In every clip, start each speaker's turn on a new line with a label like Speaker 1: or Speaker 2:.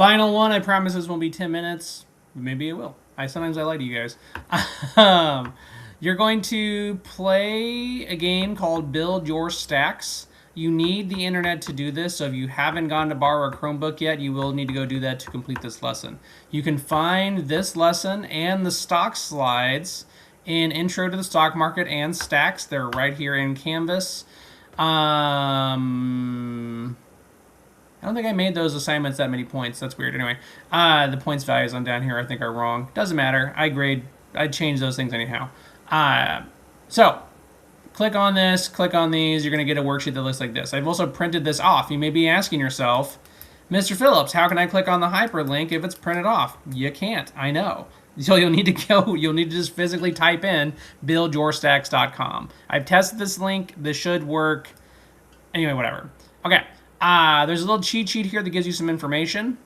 Speaker 1: Final one. I promise this won't be 10 minutes. Maybe it will. Sometimes I lie to you guys. You're going to play a game called Build Your Stax. You need the internet to do this, so if you haven't gone to borrow a Chromebook yet, you will need to go do that to complete this lesson. You can find this lesson and the stock slides in Intro to the Stock Market and Stax. They're right here in Canvas. I don't think I made those assignments that many points. That's weird. Anyway, the points values on down here I think are wrong. Doesn't matter. I change those things anyhow. So click on this, click on these. You're going to get a worksheet that looks like this. I've also printed this off. You may be asking yourself, Mr. Phillips, how can I click on the hyperlink if it's printed off? You can't. I know. So you'll need to just physically type in buildyourstax.com. I've tested this link. This should work. Anyway, whatever. Okay. There's a little cheat sheet here that gives you some information,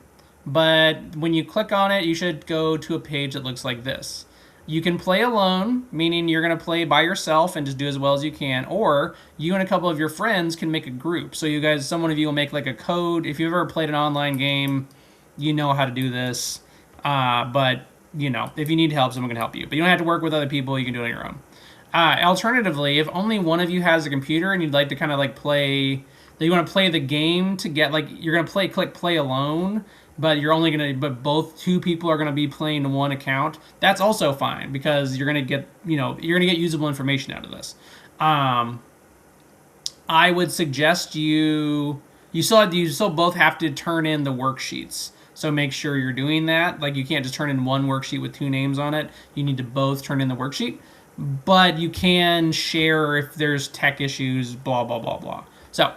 Speaker 1: but when you click on it, you should go to a page that looks like this. You can play alone, meaning you're going to play by yourself and just do as well as you can, or you and a couple of your friends can make a group. So you guys, some one of you will make like a code. If you've ever played an online game, you know how to do this. But you know, if you need help, someone can help you. But you don't have to work with other people. You can do it on your own. Alternatively, if only one of you has a computer and you'd like to kind of like play, that you want to play the game to get like, you're going to click play alone, but but both two people are going to be playing one account. Still also fine, because you're going to get, you're going to get usable information out of this. I would suggest you still both have to turn in the worksheets. So make sure you're doing that. Like, you can't just turn in one worksheet with two names on it. You need to both turn in the worksheet. But you can share if there's tech issues, blah, blah, blah, blah. So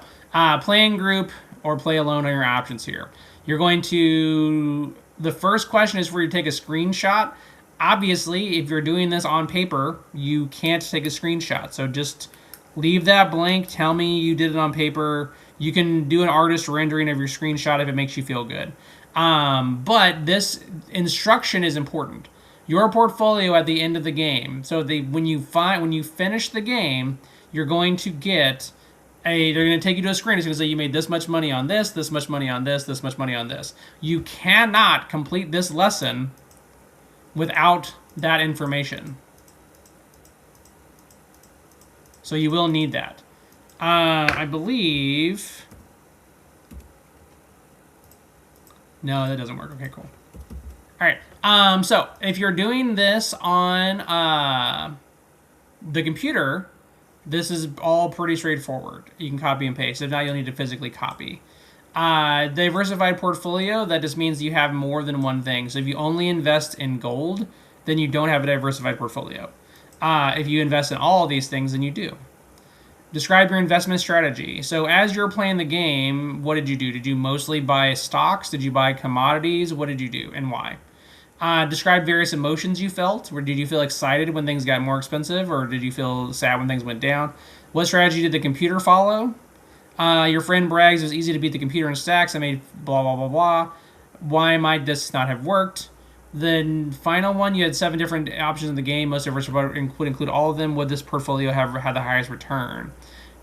Speaker 1: play in group or play alone are your options here. You're going to, the first question is for you to take a screenshot. Obviously, if you're doing this on paper, you can't take a screenshot. So just leave that blank. Tell me you did it on paper. You can do an artist rendering of your screenshot if it makes you feel good. But this instruction is important. Your portfolio at the end of the game. So when you finish the game, you're going to get they're going to take you to a screen. It's going to say you made this much money on this much money on this much money on this. You cannot complete this lesson without that information. So you will need that. I believe. No, that doesn't work. Okay, cool. All right. So if you're doing this on the computer, this is all pretty straightforward. You can copy and paste. If not, you'll need to physically copy. Diversified portfolio, that just means you have more than one thing. So if you only invest in gold, then you don't have a diversified portfolio. If you invest in all of these things, then you do. Describe your investment strategy. So as you're playing the game, what did you do? Did you mostly buy stocks? Did you buy commodities? What did you do and why? Describe various emotions you felt. Or did you feel excited when things got more expensive, or did you feel sad when things went down? What strategy did the computer follow? Your friend brags it was easy to beat the computer in Stax. I made blah, blah, blah, blah. Why might this not have worked? The final one, you had 7 different options in the game. Most of which would include all of them. Would this portfolio have had the highest return?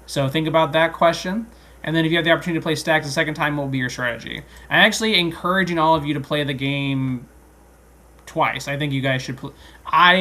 Speaker 1: So think about that question. And then if you have the opportunity to play Stax a second time, what will be your strategy? I'm actually encouraging all of you to play the game twice. I think you guys should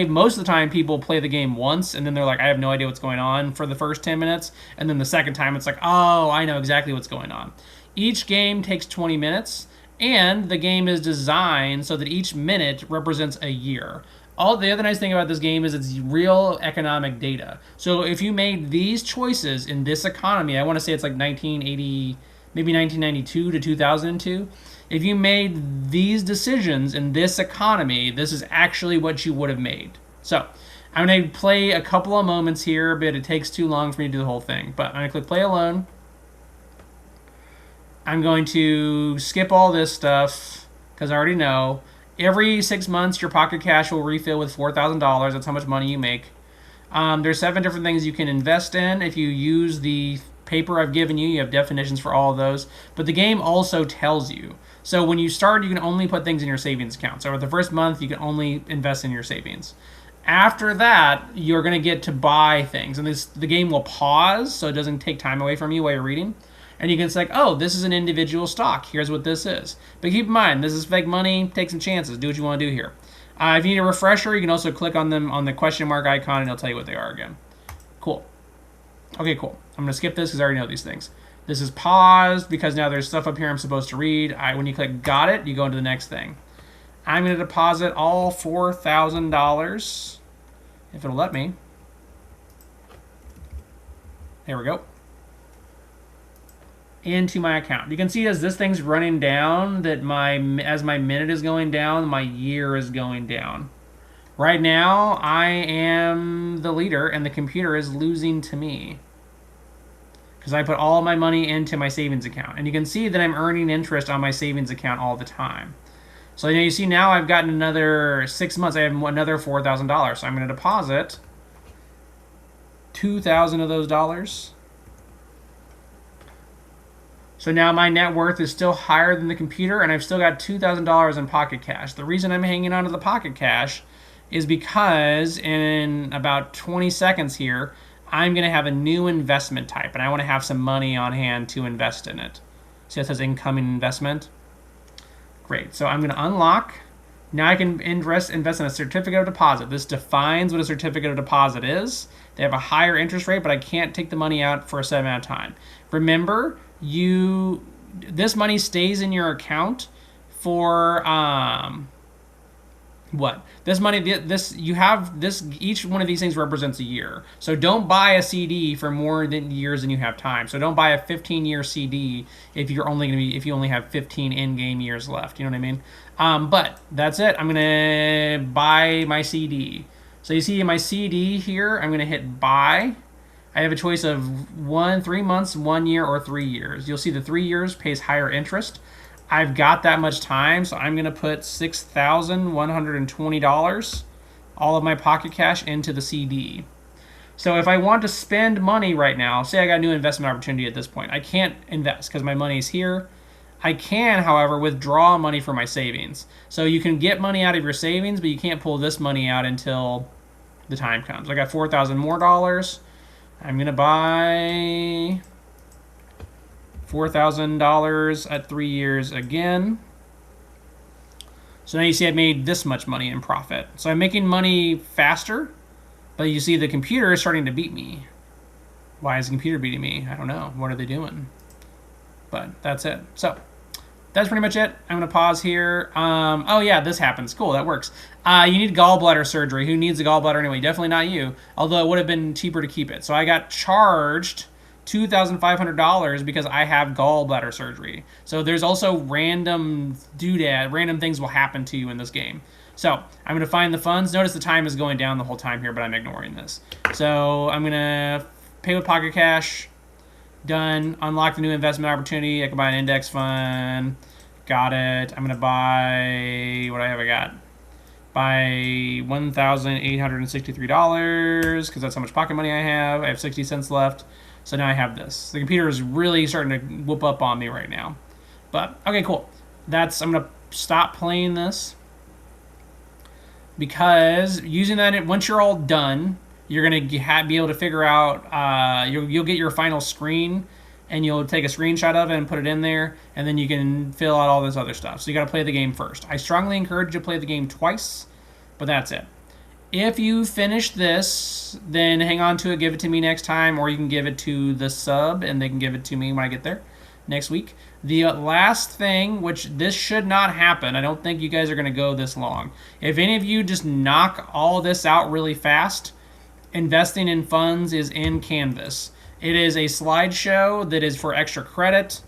Speaker 1: most of the time people play the game once and then they're like, I have no idea what's going on for the first 10 minutes. And then the second time it's like, oh, I know exactly what's going on. Each game takes 20 minutes and the game is designed so that each minute represents a year. All the other nice thing about this game is it's real economic data. So if you made these choices in this economy, I want to say it's like 1980, maybe 1992 to 2002. If you made these decisions in this economy, this is actually what you would have made. So I'm going to play a couple of moments here, but it takes too long for me to do the whole thing. But I'm going to click play alone. I'm going to skip all this stuff because I already know. Every 6 months, your pocket cash will refill with $4,000. That's how much money you make. There's 7 different things you can invest in. If you use the paper I've given you, you have definitions for all of those. But the game also tells you. So when you start, you can only put things in your savings account. So for the first month, you can only invest in your savings. After that, you're going to get to buy things. And the game will pause, so it doesn't take time away from you while you're reading. And you can say, oh, this is an individual stock. Here's what this is. But keep in mind, this is fake money. Take some chances. Do what you want to do here. If you need a refresher, you can also click on them on the question mark icon, and it'll tell you what they are again. Cool. Okay, cool. I'm going to skip this because I already know these things. This is paused because now there's stuff up here I'm supposed to read. When you click got it, you go into the next thing. I'm going to deposit all $4,000, if it'll let me. There we go. Into my account. You can see as this thing's running down that as my minute is going down, my year is going down. Right now, I am the leader and the computer is losing to me because I put all my money into my savings account. And you can see that I'm earning interest on my savings account all the time. So you see now I've gotten another 6 months. I have another $4,000. So I'm going to deposit 2,000 of those dollars. So now my net worth is still higher than the computer, and I've still got $2,000 in pocket cash. The reason I'm hanging on to the pocket cash is because in about 20 seconds here, I'm going to have a new investment type, and I want to have some money on hand to invest in it. See, it says incoming investment. Great. So I'm going to unlock. Now I can invest in a certificate of deposit. This defines what a certificate of deposit is. They have a higher interest rate, but I can't take the money out for a set amount of time. Remember, this money stays in your account for what? This money, each one of these things represents a year. So don't buy a CD for more than years than you have time. So don't buy a 15-year CD if you only have 15 in-game years left. You know what I mean? But that's it. I'm gonna buy my CD. So you see in my CD here, I'm gonna hit buy. I have a choice of 3 months, 1 year, or 3 years. You'll see the 3 years pays higher interest. I've got that much time, so I'm going to put $6,120, all of my pocket cash, into the CD. So if I want to spend money right now, say I got a new investment opportunity at this point, I can't invest because my money's here. I can, however, withdraw money from my savings. So you can get money out of your savings, but you can't pull this money out until the time comes. I got $4,000 more dollars. I'm going to buy $4,000 at 3 years again. So now you see I made this much money in profit. So I'm making money faster, but you see the computer is starting to beat me. Why is the computer beating me? I don't know. What are they doing? But that's it. So that's pretty much it. I'm going to pause here. Oh, yeah, this happens. Cool, that works. You need gallbladder surgery. Who needs a gallbladder anyway? Definitely not you, although it would have been cheaper to keep it. So I got charged $2,500 because I have gallbladder surgery. So there's also random things will happen to you in this game. So I'm going to find the funds. Notice the time is going down the whole time here, but I'm ignoring this. So I'm going to pay with pocket cash. Done. Unlock the new investment opportunity. I can buy an index fund. Got it. I'm going to buy, what I got? Buy $1,863 because that's how much pocket money I have. I have 60 cents left. So now I have this. The computer is really starting to whoop up on me right now. But, okay, cool. I'm going to stop playing this because using that, once you're all done, you're going to be able to figure out, you'll get your final screen, and you'll take a screenshot of it and put it in there, and then you can fill out all this other stuff. So you got to play the game first. I strongly encourage you to play the game twice, but that's it. If you finish this, then hang on to it, give it to me next time, or you can give it to the sub, and they can give it to me when I get there next week. The last thing, which this should not happen, I don't think you guys are going to go this long. If any of you just knock all this out really fast, investing in funds is in Canvas. It is a slideshow that is for extra credit.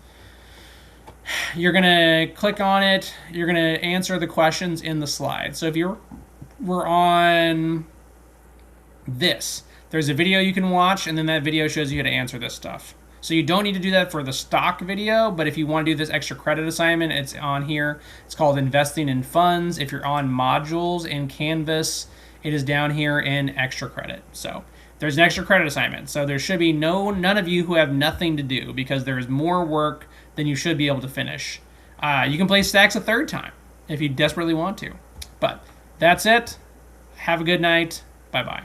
Speaker 1: You're going to click on it. You're going to answer the questions in the slide. So if we're on this, there's a video you can watch, and then that video shows you how to answer this stuff. So you don't need to do that for the stock video, but if you want to do this extra credit assignment, it's on here. It's called Investing in Funds. If you're on modules in Canvas, it is down here in extra credit. So there's an extra credit assignment. So there should be none of you who have nothing to do because there is more work than you should be able to finish. You can play Stax a third time if you desperately want to. But that's it. Have a good night. Bye-bye.